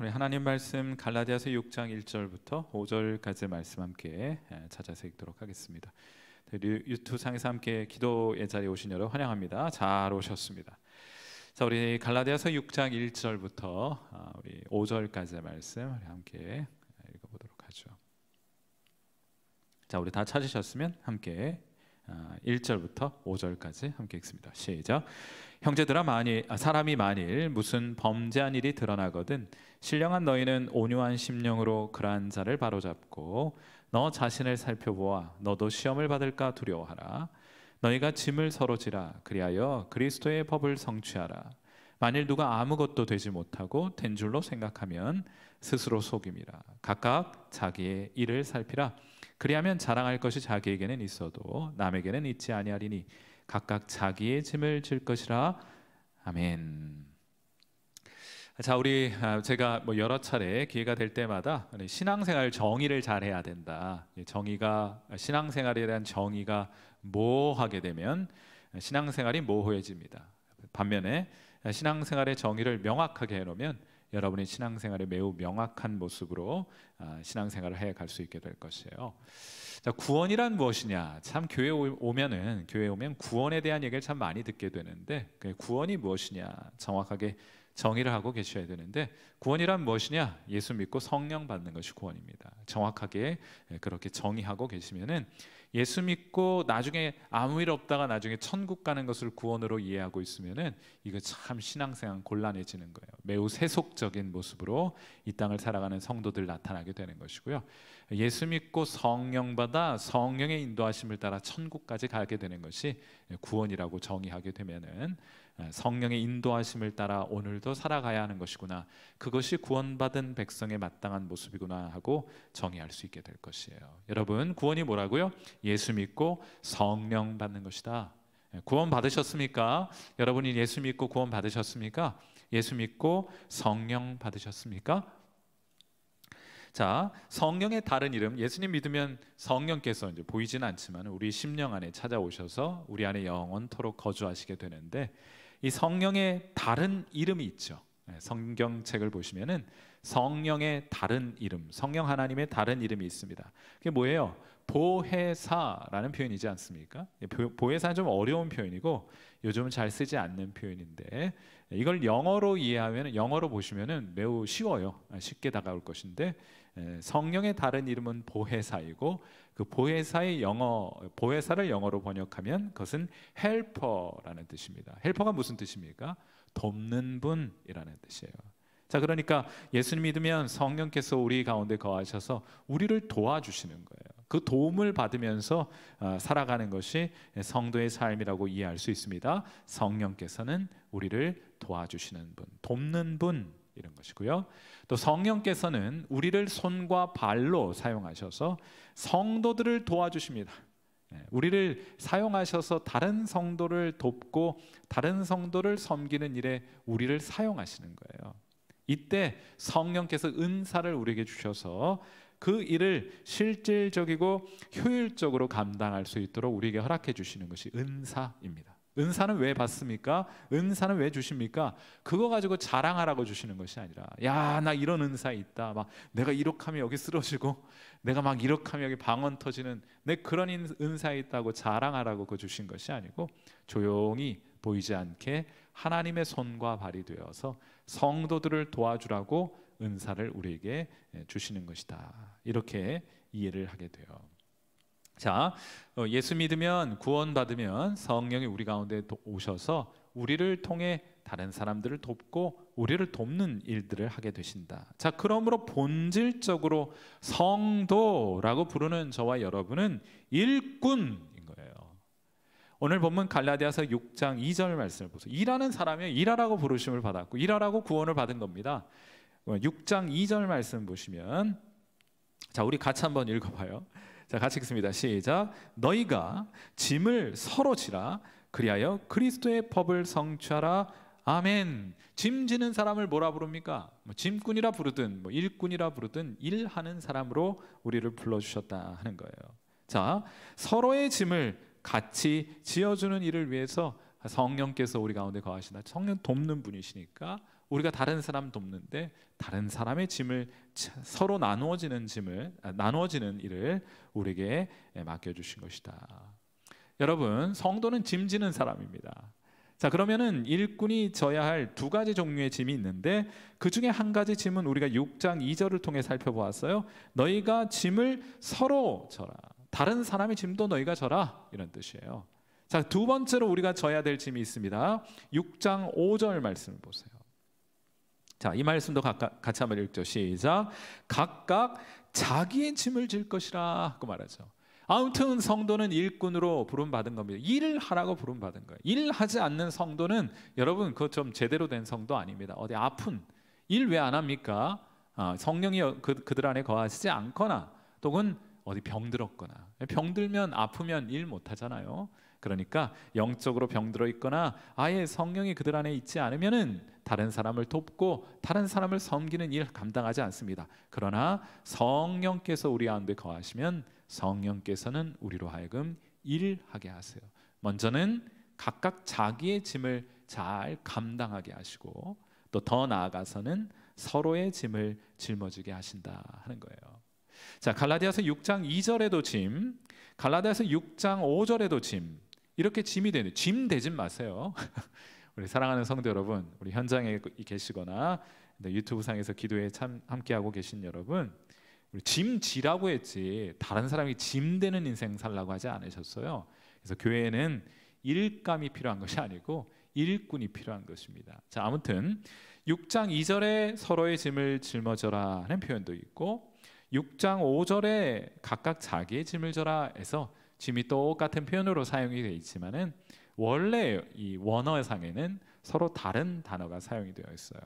우리 하나님 말씀 갈라디아서 6장 1절부터 5절까지 말씀 함께 찾아서 읽도록 하겠습니다. 유튜브상에서 함께 기도의 자리에 오신 여러분 환영합니다. 잘 오셨습니다. 자, 우리 갈라디아서 6장 1절부터 우리 5절까지의 말씀 우리 함께 읽어보도록 하죠. 자, 우리 다 찾으셨으면 함께 1절부터 5절까지 함께 읽습니다. 시작. 형제들아, 사람이 만일 무슨 범죄한 일이 드러나거든 신령한 너희는 온유한 심령으로 그러한 자를 바로잡고 너 자신을 살펴보아 너도 시험을 받을까 두려워하라. 너희가 짐을 서로 지라. 그리하여 그리스도의 법을 성취하라. 만일 누가 아무것도 되지 못하고 된 줄로 생각하면 스스로 속임이라. 각각 자기의 일을 살피라. 그리하면 자랑할 것이 자기에게는 있어도 남에게는 있지 아니하리니 각각 자기의 짐을 질 것이라. 아멘. 자, 제가 여러 차례 기회가 될 때마다 신앙생활 정의를 잘 해야 된다. 신앙생활에 대한 정의가 모호하게 되면 신앙생활이 모호해집니다. 반면에 신앙생활의 정의를 명확하게 해놓으면 여러분이 신앙생활에 매우 명확한 모습으로 신앙생활을 해갈 수 있게 될 것이에요. 자, 구원이란 무엇이냐? 참 교회에 오면 구원에 대한 얘기를 참 많이 듣게 되는데 구원이 무엇이냐? 정확하게 정의를 하고 계셔야 되는데 구원이란 무엇이냐? 예수 믿고 성령 받는 것이 구원입니다. 정확하게 그렇게 정의하고 계시면은 예수 믿고 나중에 아무 일 없다가 나중에 천국 가는 것을 구원으로 이해하고 있으면은 이거 참 신앙생활 곤란해지는 거예요. 매우 세속적인 모습으로 이 땅을 살아가는 성도들 나타나게 되는 것이고요. 예수 믿고 성령 받아 성령의 인도하심을 따라 천국까지 가게 되는 것이 구원이라고 정의하게 되면은 성령의 인도하심을 따라 오늘도 살아가야 하는 것이구나, 그것이 구원받은 백성의 마땅한 모습이구나 하고 정의할 수 있게 될 것이에요. 여러분, 구원이 뭐라고요? 예수 믿고 성령 받는 것이다. 구원 받으셨습니까? 여러분이 예수 믿고 구원 받으셨습니까? 예수 믿고 성령 받으셨습니까? 자, 성령의 다른 이름, 예수님 믿으면 성령께서 이제 보이지는 않지만 우리 심령 안에 찾아오셔서 우리 안에 영원토록 거주하시게 되는데, 이 성령의 다른 이름이 있죠. 성경책을 보시면은 성령의 다른 이름, 성령 하나님의 다른 이름이 있습니다. 그게 뭐예요? 보혜사라는 표현이지 않습니까? 보혜사는 좀 어려운 표현이고 요즘은 잘 쓰지 않는 표현인데, 이걸 영어로 이해하면, 영어로 보시면은 매우 쉬워요. 쉽게 다가올 것인데, 성령의 다른 이름은 보혜사이고, 그 보혜사를 영어로 번역하면 그것은 헬퍼라는 뜻입니다. 헬퍼가 무슨 뜻입니까? 돕는 분이라는 뜻이에요. 자, 그러니까 예수님 믿으면 성령께서 우리 가운데 거하셔서 우리를 도와주시는 거예요. 그 도움을 받으면서 살아가는 것이 성도의 삶이라고 이해할 수 있습니다. 성령께서는 우리를 도와주시는 분, 돕는 분, 이런 것이고요. 또 성령께서는 우리를 손과 발로 사용하셔서 성도들을 도와주십니다. 우리를 사용하셔서 다른 성도를 돕고 다른 성도를 섬기는 일에 우리를 사용하시는 거예요. 이때 성령께서 은사를 우리에게 주셔서 그 일을 실질적이고 효율적으로 감당할 수 있도록 우리에게 허락해 주시는 것이 은사입니다. 은사는 왜 받습니까? 은사는 왜 주십니까? 그거 가지고 자랑하라고 주시는 것이 아니라, 야, 나 이런 은사 있다, 막 내가 이렇게 하면 여기 쓰러지고 내가 막 이렇게 하면 여기 방언 터지는 내 그런 은사 있다고 자랑하라고 그거 주신 것이 아니고, 조용히 보이지 않게 하나님의 손과 발이 되어서 성도들을 도와주라고 은사를 우리에게 주시는 것이다, 이렇게 이해를 하게 돼요. 자, 예수 믿으면, 구원받으면 성령이 우리 가운데 오셔서 우리를 통해 다른 사람들을 돕고 우리를 돕는 일들을 하게 되신다. 자, 그러므로 본질적으로 성도라고 부르는 저와 여러분은 일꾼인 거예요. 오늘 본문 갈라디아서 6장 2절 말씀을 보세요. 일하는 사람이 일하라고 부르심을 받았고 일하라고 구원을 받은 겁니다. 6장 2절 말씀 보시면, 자, 우리 같이 한번 읽어봐요. 자, 같이 읽습니다. 시작. 너희가 짐을 서로 지라. 그리하여 그리스도의 법을 성취하라. 아멘. 짐 지는 사람을 뭐라 부릅니까? 짐꾼이라 부르든 일꾼이라 부르든 일하는 사람으로 우리를 불러주셨다 하는 거예요. 자, 서로의 짐을 같이 지어주는 일을 위해서 성령께서 우리 가운데 거하신다. 성령 돕는 분이시니까 우리가 다른 사람 돕는데 다른 사람의 짐을 서로 나누어지는 일을 우리에게 맡겨주신 것이다. 여러분, 성도는 짐 지는 사람입니다. 자, 그러면은 일꾼이 져야 할 두 가지 종류의 짐이 있는데 그 중에 한 가지 짐은 우리가 6장 2절을 통해 살펴보았어요. 너희가 짐을 서로 져라. 다른 사람의 짐도 너희가 져라, 이런 뜻이에요. 자, 두 번째로 우리가 져야 될 짐이 있습니다. 6장 5절 말씀을 보세요. 자, 이 말씀도 같이 한번 읽죠. 시작. 각각 자기의 짐을 질 것이라 하고 말하죠. 아무튼 성도는 일꾼으로 부름받은 겁니다. 일을 하라고 부름받은 거예요. 일하지 않는 성도는 여러분 그거 좀 제대로 된 성도 아닙니다. 어디 아픈 일 왜 안 합니까? 성령이 그들 안에 거하시지 않거나 또는 어디 병들었거나, 병들면 아프면 일 못하잖아요. 그러니까 영적으로 병들어 있거나 아예 성령이 그들 안에 있지 않으면은 다른 사람을 돕고 다른 사람을 섬기는 일 감당하지 않습니다. 그러나 성령께서 우리 가운데 거하시면 성령께서는 우리로 하여금 일하게 하세요. 먼저는 각각 자기의 짐을 잘 감당하게 하시고 또 더 나아가서는 서로의 짐을 짊어지게 하신다 하는 거예요. 자, 갈라디아서 6장 2절에도 짐, 갈라디아서 6장 5절에도 짐, 이렇게 짐이 되는, 짐 대진 마세요. 우리 사랑하는 성도 여러분, 우리 현장에 계시거나 유튜브 상에서 기도에 참 함께하고 계신 여러분, 우리 짐 지라고 했지 다른 사람이 짐 되는 인생 살라고 하지 않으셨어요. 그래서 교회에는 일감이 필요한 것이 아니고 일꾼이 필요한 것입니다. 자, 아무튼 6장 2절에 서로의 짐을 짊어져라 하는 표현도 있고 6장 5절에 각각 자기의 짐을 져라 해서 짐이 똑같은 표현으로 사용이 되어 있지만은 원래 이 원어상에는 서로 다른 단어가 사용이 되어 있어요.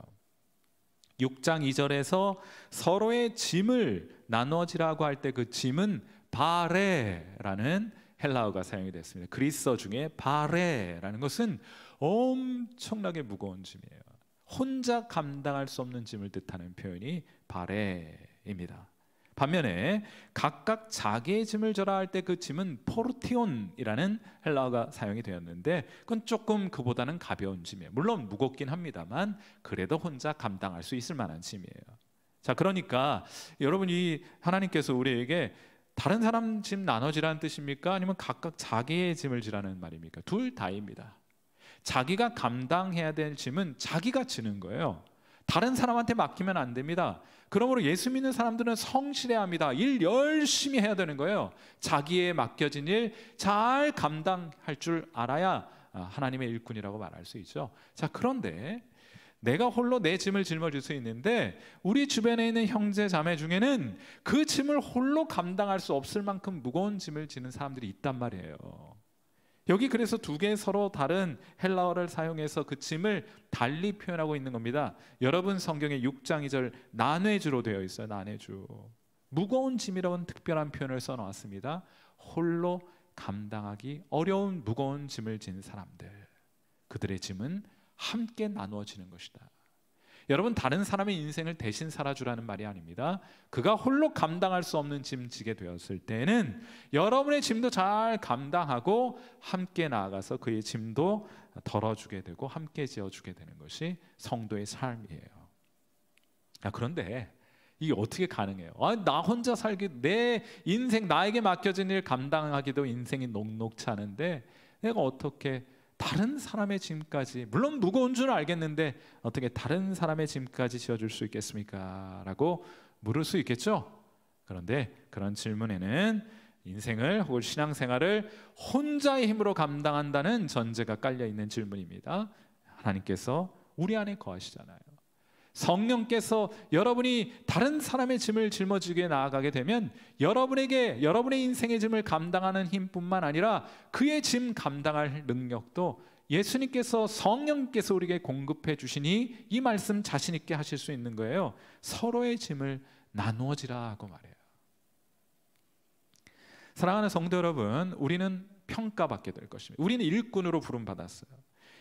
6장 2절에서 서로의 짐을 나누어지라고 할 때 그 짐은 바레라는 헬라어가 사용이 됐습니다. 그리스어 중에 바레라는 것은 엄청나게 무거운 짐이에요. 혼자 감당할 수 없는 짐을 뜻하는 표현이 바레입니다. 반면에 각각 자기의 짐을 져라 할 때 그 짐은 포르티온이라는 헬라어가 사용이 되었는데 그건 조금 그보다는 가벼운 짐이에요. 물론 무겁긴 합니다만 그래도 혼자 감당할 수 있을 만한 짐이에요. 자, 그러니까 여러분이 하나님께서 우리에게 다른 사람 짐 나눠지라는 뜻입니까? 아니면 각각 자기의 짐을 지라는 말입니까? 둘 다입니다. 자기가 감당해야 될 짐은 자기가 지는 거예요. 다른 사람한테 맡기면 안 됩니다. 그러므로 예수 믿는 사람들은 성실해야 합니다. 일 열심히 해야 되는 거예요. 자기의 맡겨진 일 잘 감당할 줄 알아야 하나님의 일꾼이라고 말할 수 있죠. 자, 그런데 내가 홀로 내 짐을 짊어질 수 있는데 우리 주변에 있는 형제 자매 중에는 그 짐을 홀로 감당할 수 없을 만큼 무거운 짐을 지는 사람들이 있단 말이에요. 여기 그래서 두 개의 서로 다른 헬라어를 사용해서 그 짐을 달리 표현하고 있는 겁니다. 여러분 성경에 6장 2절 나뇌주로 되어 있어요. 나뇌주. 무거운 짐이라는 특별한 표현을 써놓았습니다. 홀로 감당하기 어려운 무거운 짐을 진 사람들, 그들의 짐은 함께 나누어지는 것이다. 여러분, 다른 사람의 인생을 대신 살아주라는 말이 아닙니다. 그가 홀로 감당할 수 없는 짐 지게 되었을 때는 여러분의 짐도 잘 감당하고 함께 나아가서 그의 짐도 덜어주게 되고 함께 지어주게 되는 것이 성도의 삶이에요. 그런데 이게 어떻게 가능해요? 나 혼자 살기, 내 인생 나에게 맡겨진 일 감당하기도 인생이 녹록치 않은데 내가 어떻게 다른 사람의 짐까지, 물론 무거운 줄 알겠는데 어떻게 다른 사람의 짐까지 지어줄 수 있겠습니까? 라고 물을 수 있겠죠. 그런데 그런 질문에는 인생을 혹은 신앙생활을 혼자의 힘으로 감당한다는 전제가 깔려있는 질문입니다. 하나님께서 우리 안에 거하시잖아요. 성령께서 여러분이 다른 사람의 짐을 짊어지게 나아가게 되면 여러분에게 여러분의 인생의 짐을 감당하는 힘뿐만 아니라 그의 짐 감당할 능력도 예수님께서, 성령께서 우리에게 공급해 주시니 이 말씀 자신 있게 하실 수 있는 거예요. 서로의 짐을 나누어지라 하고 말해요. 사랑하는 성도 여러분, 우리는 평가받게 될 것입니다. 우리는 일꾼으로 부름받았어요.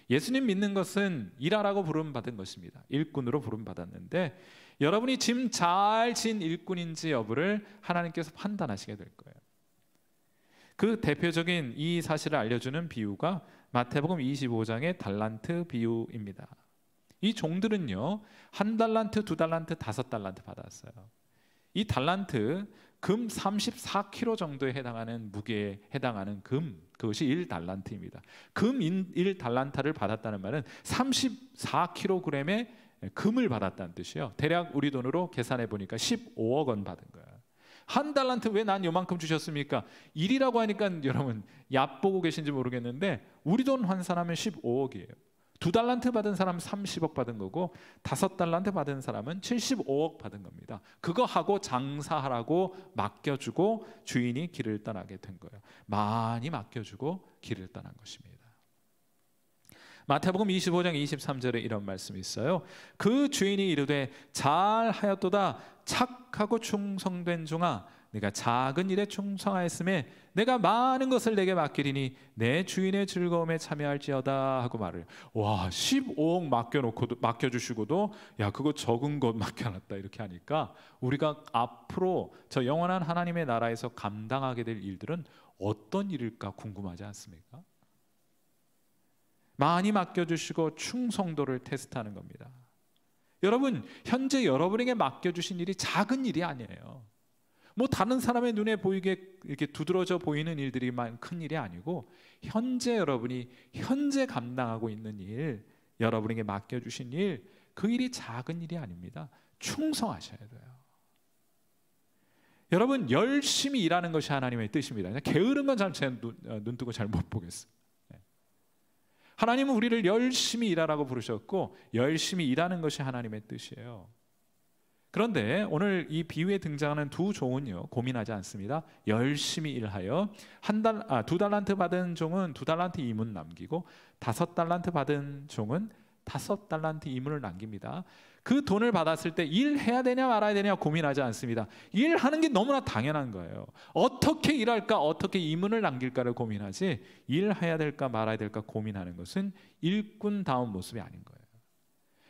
예수님 믿는 것은 일하라고 부름받은 것입니다. 일꾼으로 부름받았는데 여러분이 짐 잘 진 일꾼인지 여부를 하나님께서 판단하시게 될 거예요. 그 대표적인 이 사실을 알려주는 비유가 마태복음 25장의 달란트 비유입니다. 이 종들은요, 1달란트, 2달란트, 5달란트 받았어요. 이 달란트, 금 34kg 정도에 해당하는 무게에 해당하는 금, 그것이 1달란트입니다. 금 1달란트를 받았다는 말은 34kg의 금을 받았다는 뜻이에요. 대략 우리 돈으로 계산해 보니까 15억 원 받은 거예요. 1달란트 왜 난 요만큼 주셨습니까? 1이라고 하니까 여러분 얕보고 계신지 모르겠는데 우리 돈 환산하면 15억이에요. 2달란트 받은 사람은 30억 받은 거고 5달란트 받은 사람은 75억 받은 겁니다. 그거 하고 장사하라고 맡겨주고 주인이 길을 떠나게 된 거예요. 많이 맡겨주고 길을 떠난 것입니다. 마태복음 25장 23절에 이런 말씀이 있어요. 그 주인이 이르되 잘하였도다 착하고 충성된 종아, 내가 작은 일에 충성하였음에 내가 많은 것을 내게 맡기리니 내 주인의 즐거움에 참여할지어다 하고 말을. 와, 15억 맡겨주시고도 야 그거 적은 것 맡겨놨다 이렇게 하니까 우리가 앞으로 저 영원한 하나님의 나라에서 감당하게 될 일들은 어떤 일일까 궁금하지 않습니까? 많이 맡겨주시고 충성도를 테스트하는 겁니다. 여러분, 현재 여러분에게 맡겨주신 일이 작은 일이 아니에요. 뭐 다른 사람의 눈에 보이게 이렇게 두드러져 보이는 일들이만 큰 일이 아니고 현재 여러분이 현재 감당하고 있는 일, 여러분에게 맡겨주신 일, 그 일이 작은 일이 아닙니다. 충성하셔야 돼요. 여러분, 열심히 일하는 것이 하나님의 뜻입니다. 게으른 건 제 눈 뜨고 잘 못 보겠어요. 하나님은 우리를 열심히 일하라고 부르셨고 열심히 일하는 것이 하나님의 뜻이에요. 그런데 오늘 이 비유에 등장하는 두 종은요, 고민하지 않습니다. 열심히 일하여 2달란트 받은 종은 2달란트 이문 남기고 5달란트 받은 종은 5달란트 이문을 남깁니다. 그 돈을 받았을 때 일해야 되냐 말아야 되냐 고민하지 않습니다. 일하는 게 너무나 당연한 거예요. 어떻게 일할까, 어떻게 이문을 남길까를 고민하지 일해야 될까 말아야 될까 고민하는 것은 일꾼다운 모습이 아닌 거예요.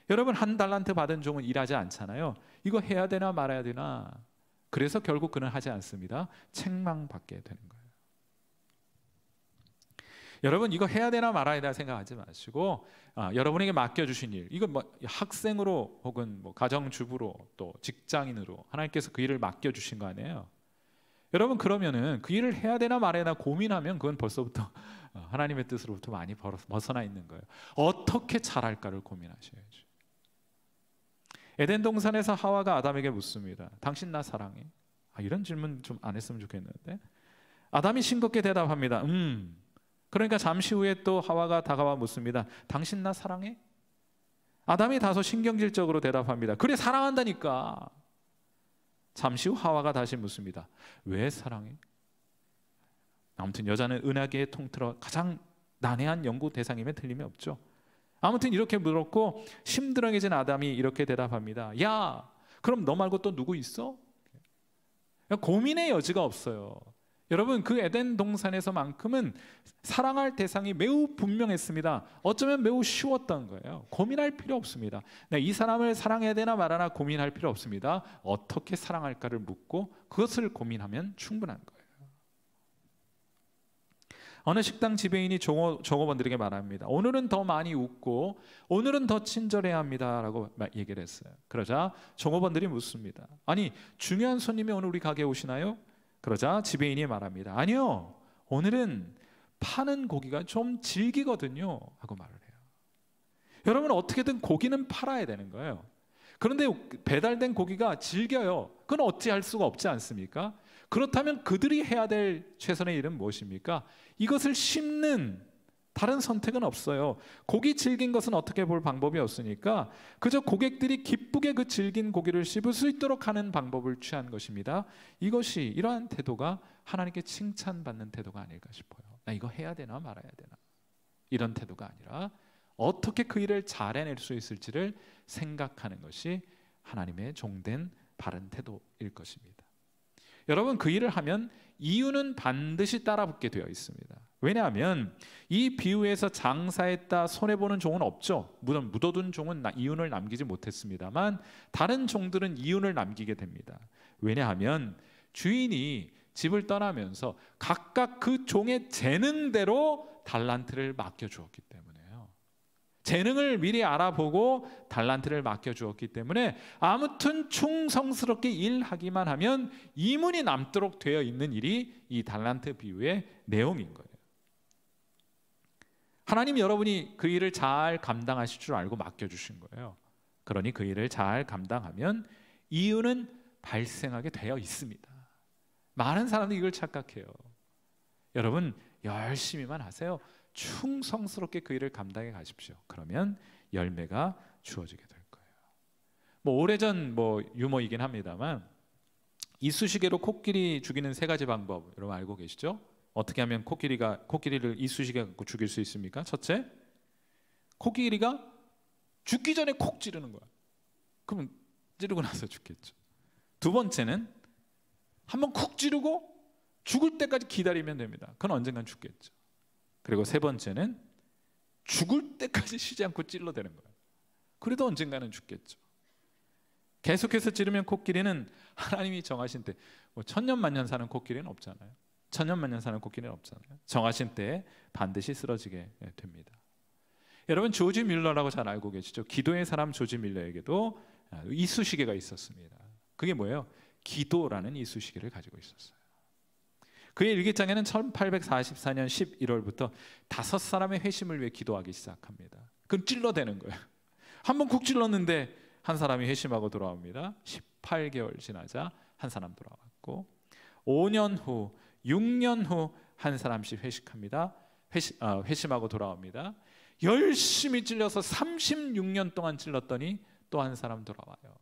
여러분, 1달란트 받은 종은 일하지 않잖아요. 이거 해야 되나 말아야 되나. 그래서 결국 그는 하지 않습니다. 책망받게 되는 거예요. 여러분, 이거 해야 되나 말아야 되나 생각하지 마시고 여러분에게 맡겨주신 일, 이거 뭐 학생으로 혹은 뭐 가정주부로 또 직장인으로 하나님께서 그 일을 맡겨주신 거 아니에요. 여러분, 그러면은 그 일을 해야 되나 말아야 되나 고민하면 그건 벌써부터 하나님의 뜻으로부터 많이 벗어나 있는 거예요. 어떻게 잘할까를 고민하셔야죠. 에덴 동산에서 하와가 아담에게 묻습니다. 당신 나 사랑해? 이런 질문 좀 안 했으면 좋겠는데 아담이 싱겁게 대답합니다. 그러니까 잠시 후에 또 하와가 다가와 묻습니다. 당신 나 사랑해? 아담이 다소 신경질적으로 대답합니다. 그래, 사랑한다니까. 잠시 후 하와가 다시 묻습니다. 왜 사랑해? 아무튼 여자는 은하계의 통틀어 가장 난해한 연구 대상임에 틀림이 없죠. 아무튼 이렇게 물었고 심드렁해진 아담이 이렇게 대답합니다. 야, 그럼 너 말고 또 누구 있어? 고민의 여지가 없어요. 여러분, 그 에덴 동산에서만큼은 사랑할 대상이 매우 분명했습니다. 어쩌면 매우 쉬웠던 거예요. 고민할 필요 없습니다. 이 사람을 사랑해야 되나 말아나 고민할 필요 없습니다. 어떻게 사랑할까를 묻고 그것을 고민하면 충분한 거예요. 어느 식당 지배인이 종업원들에게 말합니다. 오늘은 더 많이 웃고 오늘은 더 친절해야 합니다 라고 얘기를 했어요. 그러자 종업원들이 묻습니다. 아니, 중요한 손님이 오늘 우리 가게에 오시나요? 그러자 지배인이 말합니다. 아니요, 오늘은 파는 고기가 좀 질기거든요 하고 말을 해요. 여러분, 어떻게든 고기는 팔아야 되는 거예요. 그런데 배달된 고기가 질겨요. 그건 어찌할 수가 없지 않습니까? 그렇다면 그들이 해야 될 최선의 일은 무엇입니까? 이것을 씹는 다른 선택은 없어요. 고기 질긴 것은 어떻게 볼 방법이 없으니까 그저 고객들이 기쁘게 그 질긴 고기를 씹을 수 있도록 하는 방법을 취한 것입니다. 이것이 이러한 태도가 하나님께 칭찬받는 태도가 아닐까 싶어요. 나 이거 해야 되나 말아야 되나, 이런 태도가 아니라 어떻게 그 일을 잘 해낼 수 있을지를 생각하는 것이 하나님의 종된 바른 태도일 것입니다. 여러분, 그 일을 하면 이유는 반드시 따라붙게 되어 있습니다. 왜냐하면 이 비유에서 장사했다 손해보는 종은 없죠. 물론 묻어둔 종은 이윤을 남기지 못했습니다만 다른 종들은 이윤을 남기게 됩니다. 왜냐하면 주인이 집을 떠나면서 각각 그 종의 재능대로 달란트를 맡겨주었기 때문에요. 재능을 미리 알아보고 달란트를 맡겨주었기 때문에 아무튼 충성스럽게 일하기만 하면 이문이 남도록 되어 있는 일이 이 달란트 비유의 내용인 거예요. 하나님 여러분이 그 일을 잘 감당하실 줄 알고 맡겨주신 거예요. 그러니 그 일을 잘 감당하면 이유는 발생하게 되어 있습니다. 많은 사람들이 이걸 착각해요. 여러분 열심히만 하세요. 충성스럽게 그 일을 감당해 가십시오. 그러면 열매가 주어지게 될 거예요. 오래전 유머이긴 합니다만 이쑤시개로 코끼리 죽이는 3가지 방법 여러분 알고 계시죠? 어떻게 하면 코끼리를 이쑤시개 갖고 죽일 수 있습니까? 첫째, 코끼리가 죽기 전에 콕 찌르는 거야. 그러면 찌르고 나서 죽겠죠. 두 번째는 한번 콕 찌르고 죽을 때까지 기다리면 됩니다. 그건 언젠간 죽겠죠. 그리고 세 번째는 죽을 때까지 쉬지 않고 찔러대는 거예요. 그래도 언젠가는 죽겠죠. 계속해서 찌르면 코끼리는 하나님이 정하신 때 천년 만년 사는 코끼리는 없잖아요. 천년 만년 사는 코끼리는 없잖아요. 정하신 때에 반드시 쓰러지게 됩니다. 여러분 조지 밀러라고 잘 알고 계시죠? 기도의 사람 조지 밀러에게도 이쑤시개가 있었습니다. 그게 뭐예요? 기도라는 이쑤시개를 가지고 있었어요. 그의 일기장에는 1844년 11월부터 5사람의 회심을 위해 기도하기 시작합니다. 그럼 찔러대는 거예요. 한번 쿡 찔렀는데 한 사람이 회심하고 돌아옵니다. 18개월 지나자 한 사람 돌아왔고 5년 후, 6년 후 한 사람씩 회심하고 돌아옵니다. 열심히 찔려서 36년 동안 찔렀더니 또 한 사람 돌아와요.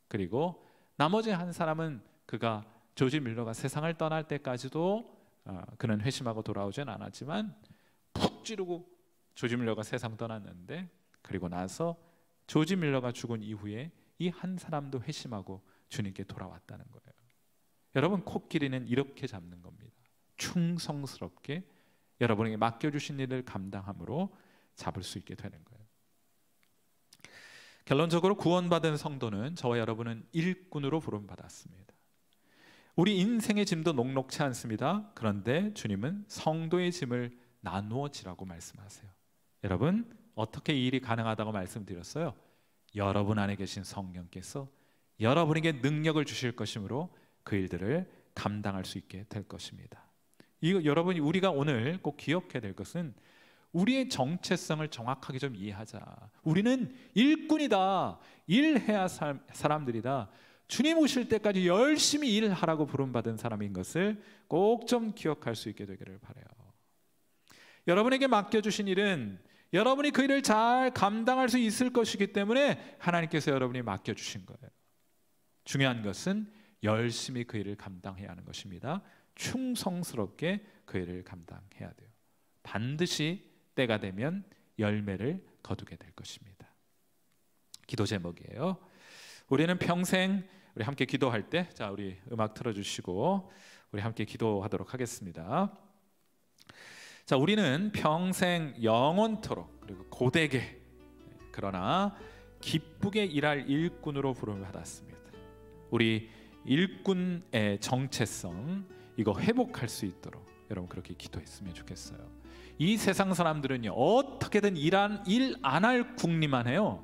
그리고 나머지 한 사람은 그가 조지 밀러가 세상을 떠날 때까지도 그는 회심하고 돌아오진 않았지만 푹 찌르고 조지 밀러가 세상 떠났는데 그리고 나서 조지 밀러가 죽은 이후에 이 한 사람도 회심하고 주님께 돌아왔다는 거예요. 여러분 코끼리는 이렇게 잡는 겁니다. 충성스럽게 여러분에게 맡겨주신 일을 감당함으로 잡을 수 있게 되는 거예요. 결론적으로 구원받은 성도는 저와 여러분은 일꾼으로 부름받았습니다. 우리 인생의 짐도 녹록치 않습니다. 그런데 주님은 성도의 짐을 나누어 지라고 말씀하세요. 여러분 어떻게 이 일이 가능하다고 말씀드렸어요? 여러분 안에 계신 성령께서 여러분에게 능력을 주실 것이므로 그 일들을 감당할 수 있게 될 것입니다. 여러분이 우리가 오늘 꼭 기억해야 될 것은 우리의 정체성을 정확하게 좀 이해하자. 우리는 일꾼이다. 일해야 사람들이다. 주님 오실 때까지 열심히 일하라고 부름받은 사람인 것을 꼭 좀 기억할 수 있게 되기를 바라요. 여러분에게 맡겨주신 일은 여러분이 그 일을 잘 감당할 수 있을 것이기 때문에 하나님께서 여러분이 맡겨주신 거예요. 중요한 것은 열심히 그 일을 감당해야 하는 것입니다. 충성스럽게 그 일을 감당해야 돼요. 반드시 때가 되면 열매를 거두게 될 것입니다. 기도 제목이에요. 우리는 평생 우리 함께 기도할 때, 자 우리 음악 틀어주시고 우리 함께 기도하도록 하겠습니다. 자 우리는 평생 영원토록 그리고 고되게 그러나 기쁘게 일할 일꾼으로 부름을 받았습니다. 우리 일꾼의 정체성 이거 회복할 수 있도록 여러분 그렇게 기도했으면 좋겠어요. 이 세상 사람들은요 어떻게든 일 안 할 궁리만 해요.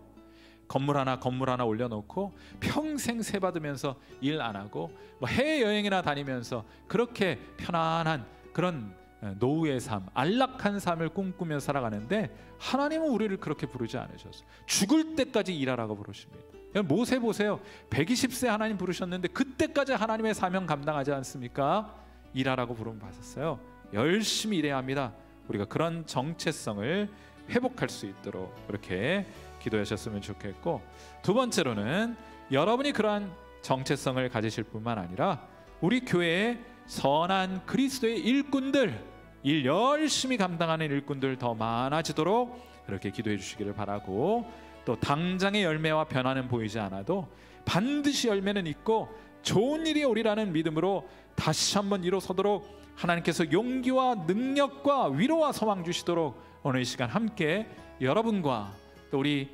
건물 하나 올려놓고 평생 세 받으면서 일 안 하고 해외여행이나 다니면서 그렇게 편안한 그런 노후의 삶, 안락한 삶을 꿈꾸며 살아가는데 하나님은 우리를 그렇게 부르지 않으셨어요. 죽을 때까지 일하라고 부르십니다. 모세 보세요. 120세 하나님 부르셨는데 그때까지 하나님의 사명 감당하지 않습니까? 일하라고 부름 받았어요. 열심히 일해야 합니다. 우리가 그런 정체성을 회복할 수 있도록 그렇게 기도하셨으면 좋겠고, 두 번째로는 여러분이 그러한 정체성을 가지실 뿐만 아니라 우리 교회의 선한 그리스도의 일꾼들, 일 열심히 감당하는 일꾼들 더 많아지도록 그렇게 기도해 주시기를 바라고, 또 당장의 열매와 변화는 보이지 않아도 반드시 열매는 있고 좋은 일이 오리라는 믿음으로 다시 한번 일어서도록 하나님께서 용기와 능력과 위로와 소망 주시도록 오늘 이 시간 함께 여러분과 또 우리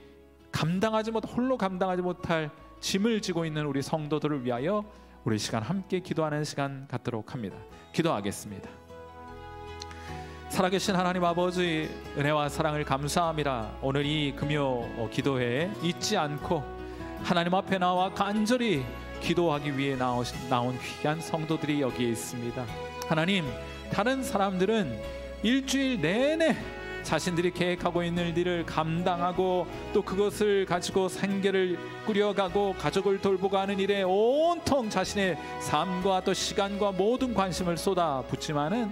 홀로 감당하지 못할 짐을 지고 있는 우리 성도들을 위하여 우리 시간 함께 기도하는 시간 갖도록 합니다. 기도하겠습니다. 살아계신 하나님 아버지, 은혜와 사랑을 감사합니다. 오늘 이 금요 기도회에 잊지 않고 하나님 앞에 나와 간절히 기도하기 위해 나온 귀한 성도들이 여기에 있습니다. 하나님, 다른 사람들은 일주일 내내 자신들이 계획하고 있는 일을 감당하고 또 그것을 가지고 생계를 꾸려가고 가족을 돌보고 하는 일에 온통 자신의 삶과 또 시간과 모든 관심을 쏟아붓지만은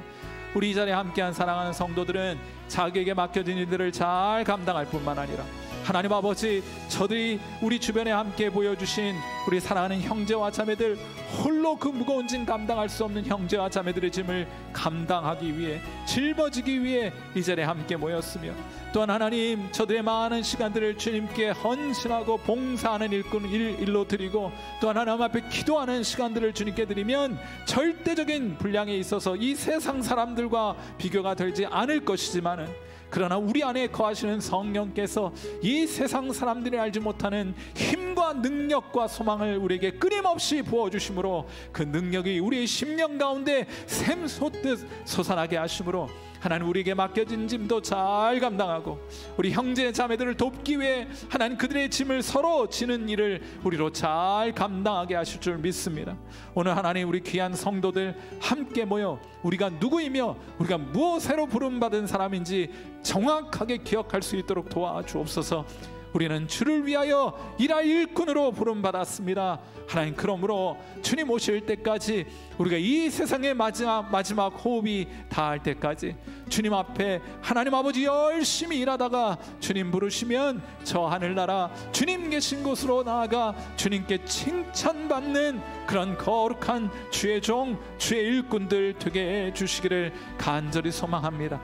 우리 이 자리에 함께한 사랑하는 성도들은 자기에게 맡겨진 일들을 잘 감당할 뿐만 아니라 하나님 아버지, 저들이 우리 주변에 함께 보여주신 우리 사랑하는 형제와 자매들, 홀로 그 무거운 짐 감당할 수 없는 형제와 자매들의 짐을 감당하기 위해, 짊어지기 위해 이 자리에 함께 모였으며, 또한 하나님, 저들의 많은 시간들을 주님께 헌신하고 봉사하는 일로 드리고, 또한 하나님 앞에 기도하는 시간들을 주님께 드리면 절대적인 분량에 있어서 이 세상 사람들과 비교가 되지 않을 것이지만은, 그러나 우리 안에 거하시는 성령께서 이 세상 사람들이 알지 못하는 힘과 능력과 소망을 우리에게 끊임없이 부어주심으로 그 능력이 우리의 심령 가운데 샘솟듯 솟아나게 하심으로 하나님, 우리에게 맡겨진 짐도 잘 감당하고 우리 형제 자매들을 돕기 위해 하나님 그들의 짐을 서로 지는 일을 우리로 잘 감당하게 하실 줄 믿습니다. 오늘 하나님, 우리 귀한 성도들 함께 모여 우리가 누구이며 우리가 무엇으로 부름받은 사람인지 정확하게 기억할 수 있도록 도와주옵소서. 우리는 주를 위하여 일할 일꾼으로 부름받았습니다. 하나님, 그러므로 주님 오실 때까지 우리가 이 세상의 마지막 호흡이 닿을 때까지 주님 앞에 하나님 아버지 열심히 일하다가 주님 부르시면 저 하늘나라 주님 계신 곳으로 나아가 주님께 칭찬받는 그런 거룩한 주의 종, 주의 일꾼들 되게 해주시기를 간절히 소망합니다.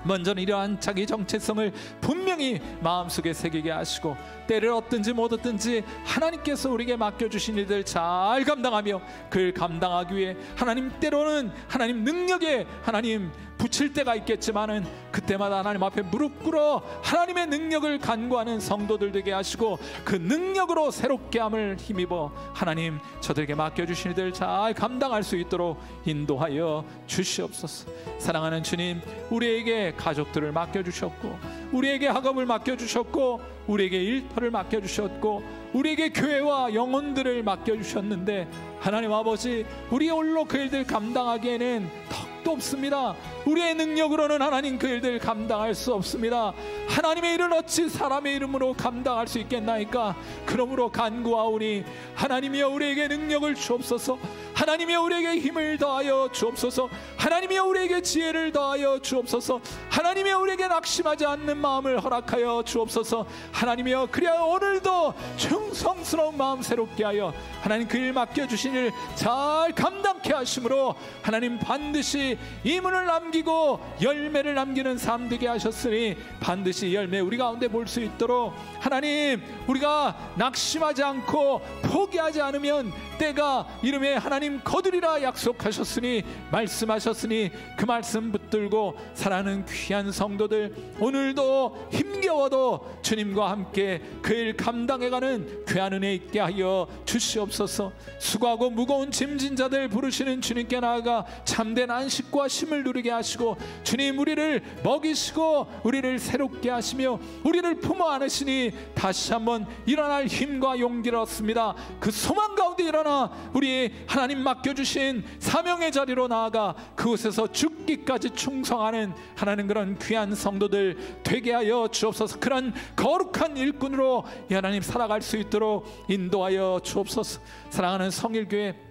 먼저는 이러한 자기 정체성을 분명히 마음속에 새기게 하시고, 때를 얻든지 못 얻든지 하나님께서 우리에게 맡겨주신 일들 잘 감당하며 그를 감당하기 위해 하나님, 때로는 하나님 능력에 하나님 붙일 때가 있겠지만은 그때마다 하나님 앞에 무릎 꿇어 하나님의 능력을 간구하는 성도들 되게 하시고, 그 능력으로 새롭게 함을 힘입어 하나님 저들에게 맡겨주신 일들 잘 감당할 수 있도록 인도하여 주시옵소서. 사랑하는 주님, 우리에게 가족들을 맡겨주셨고, 우리에게 학업을 맡겨주셨고, 우리에게 일터를 맡겨주셨고, 우리에게 교회와 영혼들을 맡겨주셨는데, 하나님 아버지, 우리 홀로 그 일들 감당하기에는 턱도 없습니다. 우리의 능력으로는 하나님 그 일들 감당할 수 없습니다. 하나님의 일은 어찌 사람의 이름으로 감당할 수 있겠나이까? 그러므로 간구하오니 하나님이여, 우리에게 능력을 주옵소서. 하나님이여, 우리에게 힘을 더하여 주옵소서. 하나님이여, 우리에게 지혜를 더하여 주옵소서. 하나님이여, 우리에게 낙심하지 않는 마음을 허락하여 주옵소서. 하나님이여, 그리하여 오늘도 충성스러운 마음 새롭게 하여 하나님 그 일 맡겨주신 일 잘 감당케 하심으로 하나님 반드시 이문을 남기고 열매를 남기는 삶 되게 하셨으니 반드시 열매 우리 가운데 볼 수 있도록 하나님, 우리가 낙심하지 않고 포기하지 않으면 때가 이름에 하나님 거두리라 약속하셨으니, 말씀하셨으니 그 말씀 붙들고 살아가는 귀한 성도들, 오늘도 힘겨워도 주님과 함께 그 일 감당해가는 귀한 은혜 있게 하여 주시옵소서. 수고하고 무거운 짐진 자들 부르시는 주님께 나아가 참된 안식과 쉼을 누리게 하시고, 주님 우리를 먹이시고 우리를 새롭게 하시며 우리를 품어 안으시니 다시 한번 일어날 힘과 용기를 얻습니다. 그 소망 가운데 일어나 우리 하나님 맡겨주신 사명의 자리로 나아가 그곳에서 죽기까지 충성하는 하나님 그런 귀한 성도들 되게 하여 주옵소서. 그런 거룩한 일꾼으로 하나님 살아갈 수 있도록 인도하여 주옵소서. 사랑하는 성일교회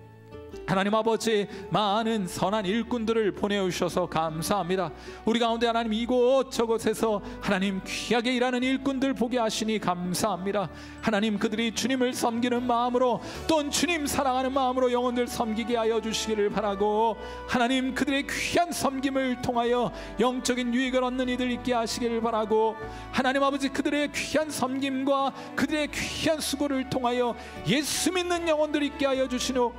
하나님 아버지, 많은 선한 일꾼들을 보내주셔서 감사합니다. 우리 가운데 하나님 이곳저곳에서 하나님 귀하게 일하는 일꾼들 보게 하시니 감사합니다. 하나님, 그들이 주님을 섬기는 마음으로, 또 주님 사랑하는 마음으로 영혼들 섬기게 하여 주시기를 바라고, 하나님 그들의 귀한 섬김을 통하여 영적인 유익을 얻는 이들 있게 하시기를 바라고, 하나님 아버지, 그들의 귀한 섬김과 그들의 귀한 수고를 통하여 예수 믿는 영혼들 있게 하여 주시고,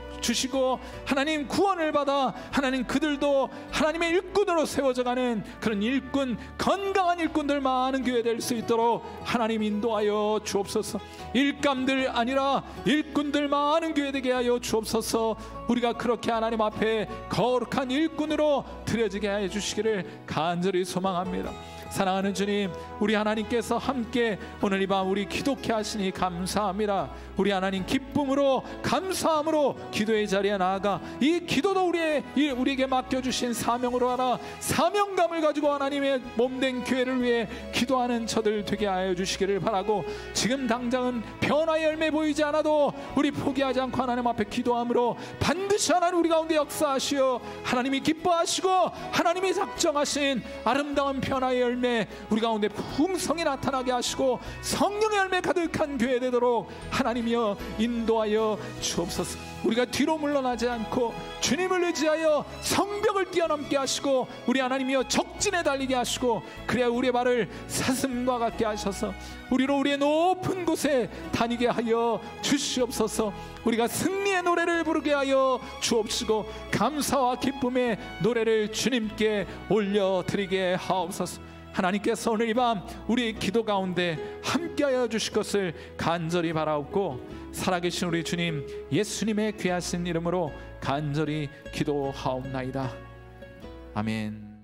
그들도 하나님 구원을 받아 하나님 그들도 하나님의 일꾼으로 세워져가는 그런 일꾼, 건강한 일꾼들 많은 교회 될 수 있도록 하나님 인도하여 주옵소서. 일감들 아니라 일꾼들 많은 교회 되게 하여 주옵소서. 우리가 그렇게 하나님 앞에 거룩한 일꾼으로 드려지게 하여 주시기를 간절히 소망합니다. 사랑하는 주님, 우리 하나님께서 함께 오늘 이 밤 우리 기도케 하시니 감사합니다. 우리 하나님 기쁨으로 감사함으로 기도의 자리에 나아가 이 기도도 우리에게 맡겨주신 사명으로 하나 사명감을 가지고 하나님의 몸된 교회를 위해 기도하는 저들 되게 하여 주시기를 바라고, 지금 당장은 변화의 열매 보이지 않아도 우리 포기하지 않고 하나님 앞에 기도함으로 반드시 하나님 우리 가운데 역사하시어 하나님이 기뻐하시고 하나님이 작정하신 아름다운 변화의 열매 우리 가운데 풍성히 나타나게 하시고 성령의 열매 가득한 교회 되도록 하나님이여 인도하여 주옵소서. 우리가 뒤로 물러나지 않고 주님을 의지하여 성벽을 뛰어넘게 하시고 우리 하나님이여 적진에 달리게 하시고, 그래야 우리의 발을 사슴과 같게 하셔서 우리로 우리의 높은 곳에 다니게 하여 주시옵소서. 우리가 승리의 노래를 부르게 하여 주옵시고 감사와 기쁨의 노래를 주님께 올려드리게 하옵소서. 하나님께서 오늘 이 밤 우리의 기도 가운데 함께하여 주실 것을 간절히 바라옵고, 살아계신 우리 주님 예수님의 귀하신 이름으로 간절히 기도하옵나이다. 아멘.